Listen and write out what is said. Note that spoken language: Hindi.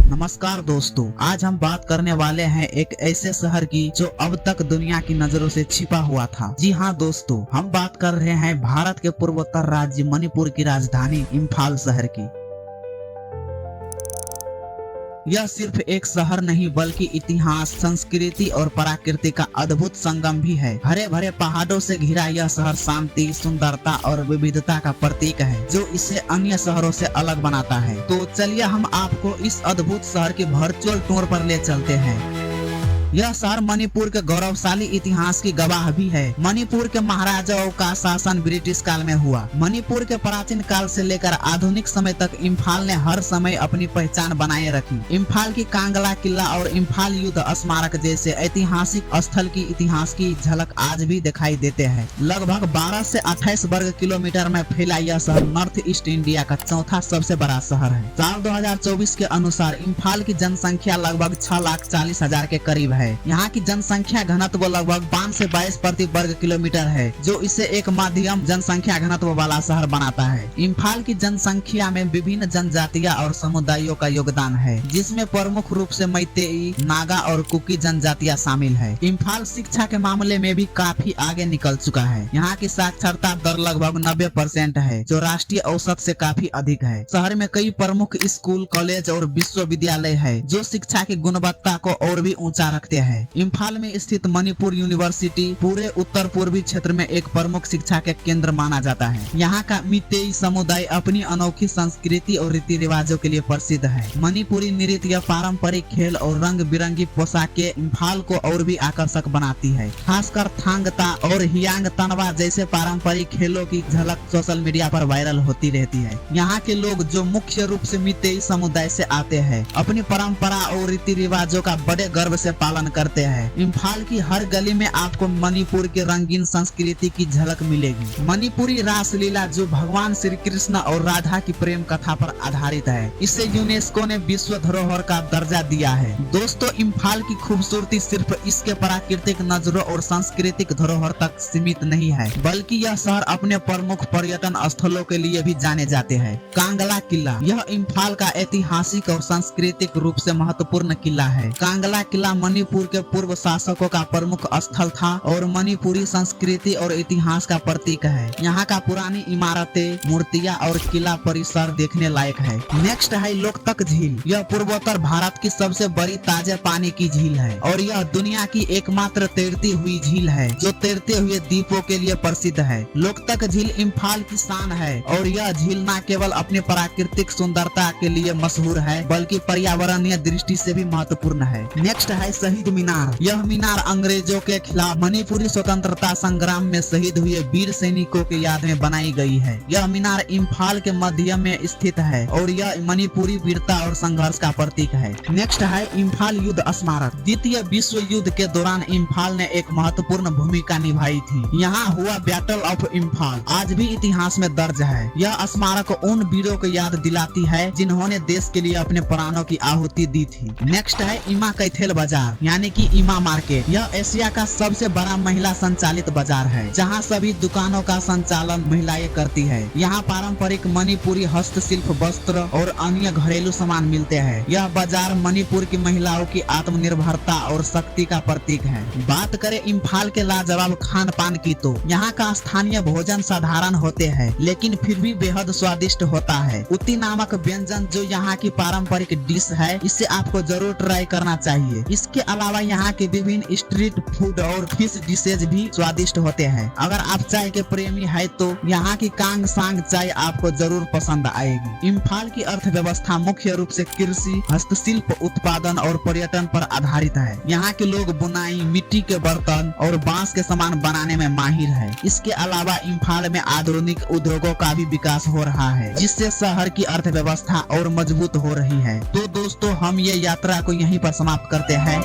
नमस्कार दोस्तों, आज हम बात करने वाले हैं एक ऐसे शहर की जो अब तक दुनिया की नजरों से छिपा हुआ था। जी हाँ दोस्तों, हम बात कर रहे हैं भारत के पूर्वोत्तर राज्य मणिपुर की राजधानी इम्फाल शहर की। यह सिर्फ एक शहर नहीं बल्कि इतिहास, संस्कृति और प्रकृति का अद्भुत संगम भी है। हरे भरे पहाड़ों से घिरा यह शहर शांति, सुंदरता और विविधता का प्रतीक है, जो इसे अन्य शहरों से अलग बनाता है। तो चलिए हम आपको इस अद्भुत शहर की वर्चुअल टूर पर ले चलते हैं। यह शहर मणिपुर के गौरवशाली इतिहास की गवाह भी है। मणिपुर के महाराजाओं का शासन ब्रिटिश काल में हुआ। मणिपुर के प्राचीन काल से लेकर आधुनिक समय तक इम्फाल ने हर समय अपनी पहचान बनाए रखी। इम्फाल की कांगला किला और इम्फाल युद्ध स्मारक जैसे ऐतिहासिक स्थल की इतिहास की झलक आज भी दिखाई देते हैं। लगभग 12 से 28 वर्ग किलोमीटर में फैला यह शहर नॉर्थ ईस्ट इंडिया का चौथा सबसे बड़ा शहर है। साल 2024 के अनुसार इम्फाल की जनसंख्या लगभग 6,40,000 के करीब है। यहाँ की जनसंख्या घनत्व लगभग 5 से 22 प्रति वर्ग किलोमीटर है, जो इसे एक मध्यम जनसंख्या घनत्व वाला शहर बनाता है। इम्फाल की जनसंख्या में विभिन्न जनजातियां और समुदायों का योगदान है, जिसमें प्रमुख रूप से मैतेई, नागा और कुकी जनजातियां शामिल है। इम्फाल शिक्षा के मामले में भी काफी आगे निकल चुका है। यहाँ की साक्षरता दर लगभग 90% है, जो राष्ट्रीय औसत से काफी अधिक है। शहर में कई प्रमुख स्कूल, कॉलेज और विश्वविद्यालय है, जो शिक्षा की गुणवत्ता को और भी ऊंचा रखते हैं। इम्फाल में स्थित मणिपुर यूनिवर्सिटी पूरे उत्तर पूर्वी क्षेत्र में एक प्रमुख शिक्षा के केंद्र माना जाता है। यहाँ का मितेई समुदाय अपनी अनोखी संस्कृति और रीति रिवाजों के लिए प्रसिद्ध है। मणिपुरी नृत्य, पारंपरिक खेल और रंग बिरंगी पोशाकें इम्फाल को और भी आकर्षक बनाती है। खासकर थांगता और हियांग तनवा जैसे पारंपरिक खेलों की झलक सोशल मीडिया पर वायरल होती रहती है। यहाँ के लोग, जो मुख्य रूप से मितेई समुदाय से आते हैं, अपनी परंपरा और रीति रिवाजों का बड़े गर्व से पालन करते हैं। इम्फाल की हर गली में आपको मणिपुर के रंगीन संस्कृति की झलक मिलेगी। मणिपुरी रासलीला, जो भगवान श्री कृष्ण और राधा की प्रेम कथा पर आधारित है, इसे यूनेस्को ने विश्व धरोहर का दर्जा दिया है। दोस्तों, इम्फाल की खूबसूरती सिर्फ इसके प्राकृतिक नजारों और सांस्कृतिक धरोहर तक सीमित नहीं है, बल्कि यह शहर अपने प्रमुख पर्यटन स्थलों के लिए भी जाने जाते हैं। कांगला किला, यह इम्फाल का ऐतिहासिक और सांस्कृतिक रूप से महत्वपूर्ण किला है। कांगला किला मणिपुर के पूर्व शासकों का प्रमुख स्थल था और मणिपुरी संस्कृति और इतिहास का प्रतीक है। यहाँ का पुरानी इमारतें, मूर्तियाँ और किला परिसर देखने लायक है। नेक्स्ट है लोकतक झील। यह पूर्वोत्तर भारत की सबसे बड़ी ताजे पानी की झील है और यह दुनिया की एकमात्र तैरती हुई झील है, जो तैरते हुए द्वीपों के लिए प्रसिद्ध है। लोकतक झील इम्फाल की शान है और यह झील न केवल अपनी प्राकृतिक सुंदरता के लिए मशहूर है, बल्कि पर्यावरणीय दृष्टि से भी महत्वपूर्ण है। नेक्स्ट है शहीद मीनार। यह मीनार अंग्रेजों के खिलाफ मणिपुरी स्वतंत्रता संग्राम में शहीद हुए वीर सैनिकों की याद में बनाई गई है। यह मीनार इम्फाल के मध्य में स्थित है और यह मणिपुरी वीरता और संघर्ष का प्रतीक है। नेक्स्ट है इम्फाल युद्ध स्मारक। द्वितीय विश्व युद्ध के दौरान इम्फाल ने एक महत्वपूर्ण भूमिका निभाई थी। यहाँ हुआ बैटल ऑफ इम्फाल आज भी इतिहास में दर्ज है। यह स्मारक उन वीरों को याद दिलाती है जिन्होंने देश के लिए अपने प्राणों की आहुति दी थी। नेक्स्ट है इमा कैथल बाजार यानी कि इमा मार्केट। यह एशिया का सबसे बड़ा महिला संचालित बाजार है, जहां सभी दुकानों का संचालन महिलाएं करती है। यहां पारंपरिक मणिपुरी हस्तशिल्प, वस्त्र और अन्य घरेलू सामान मिलते हैं। यह बाजार मणिपुर की महिलाओं की आत्मनिर्भरता और शक्ति का प्रतीक है। बात करें इम्फाल के लाजवाब खान पान की, तो यहाँ का स्थानीय भोजन साधारण होते हैं, लेकिन फिर भी बेहद स्वादिष्ट होता है। उती नामक व्यंजन, जो यहाँ की पारंपरिक डिश है, इसे आपको जरूर ट्राई करना चाहिए। इसके अलावा यहाँ के विभिन्न स्ट्रीट फूड और फिश डिशेज भी स्वादिष्ट होते हैं। अगर आप चाय के प्रेमी है तो यहाँ की कांग सांग चाय आपको जरूर पसंद आएगी। इम्फाल की अर्थव्यवस्था मुख्य रूप से कृषि, हस्तशिल्प उत्पादन और पर्यटन पर आधारित है। यहाँ के लोग बुनाई, मिट्टी के बर्तन और बांस के सामान बनाने में माहिर है। इसके अलावा इम्फाल में आधुनिक उद्योगों का भी विकास हो रहा है, जिससे शहर की अर्थव्यवस्था और मजबूत हो रही है। तो दोस्तों, हम ये यात्रा को यहीं पर समाप्त करते हैं।